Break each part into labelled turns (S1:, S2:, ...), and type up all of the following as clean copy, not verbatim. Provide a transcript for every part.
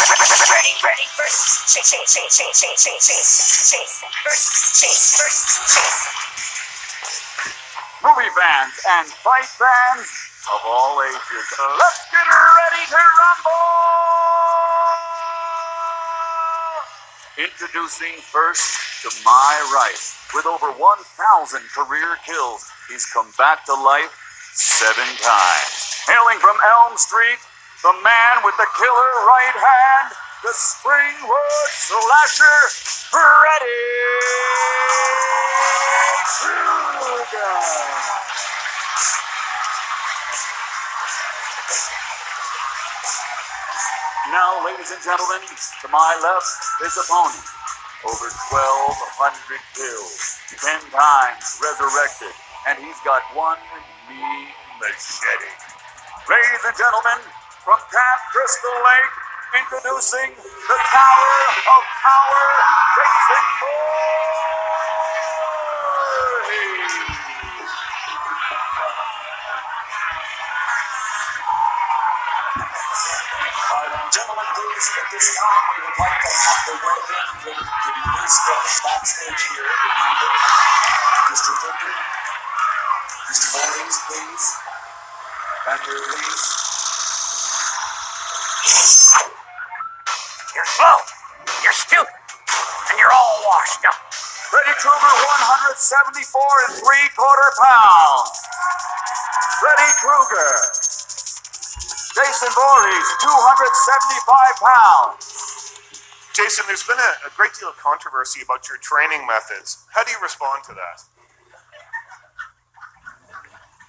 S1: Freddy versus Jason versus Jason.
S2: Movie fans and fight fans of all ages, let's get ready to rumble! Introducing first to my right, with over 1,000 career kills, he's come back to life 7 times. Hailing from Elm Street, the man with the killer right hand, the Springwood slasher, Freddy Krueger. Now, ladies and gentlemen, to my left, his opponent. Over 1,200 kills, 10 times resurrected, and he's got one mean machete. Ladies and gentlemen, from Camp Crystal Lake, introducing the Tower of Power, Jason Voorhees.
S3: Gentlemen, please, at this time, we would like to have the weigh-in to be released from backstage here. Reminder, Mr. Krueger, Mr. Voorhees, please. Back here, please.
S1: You're slow, you're stupid, and you're all washed up.
S2: Freddy Krueger, 174 3/4 pounds. Freddy Krueger. Jason Voorhees, 275 pounds.
S4: Jason, there's been a great deal of controversy about your training methods. How do you respond to that?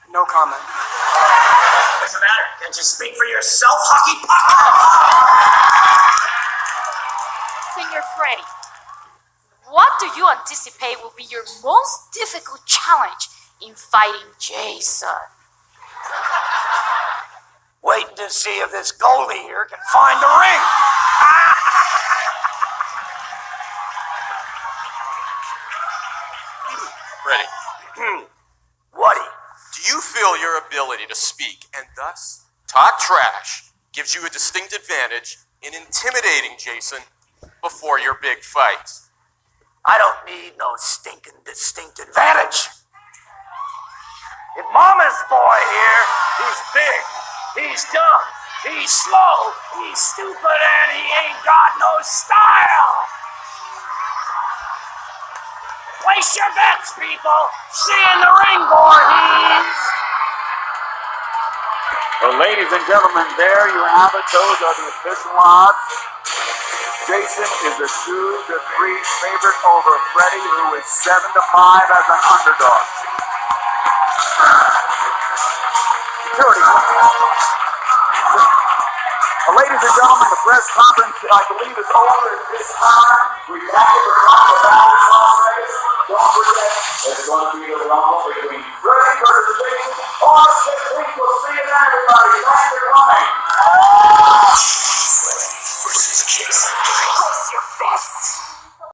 S3: No comment.
S1: What's the matter? Can't you speak for yourself, hockey puck?
S5: Senior Freddy, what do you anticipate will be your most difficult challenge in fighting Jason?
S3: Waiting to see if this goalie here can find the ring.
S6: Freddy,
S3: Woody,
S6: do you feel your ability to speak and thus talk trash gives you a distinct advantage in intimidating Jason before your big fights?
S3: I don't need no stinking distinct advantage. If Mama's boy here, he's big, he's dumb, he's slow, he's stupid, and he ain't got no style. Place your bets, people. See you in the ring, Voorhees.
S2: Well, ladies and gentlemen, there you have it. Those are the official odds. Jason is a 2-3 favorite over Freddy, who is 7-5 as an underdog. Security. Well, ladies and gentlemen, the press conference, I believe, is over at this time. We've had to run the battle already. Don't forget, it's going to be the rumble between Freddy versus Jason. August 15th. We'll see you then, everybody. Thanks for coming.
S1: Versus Jason. Place your bets.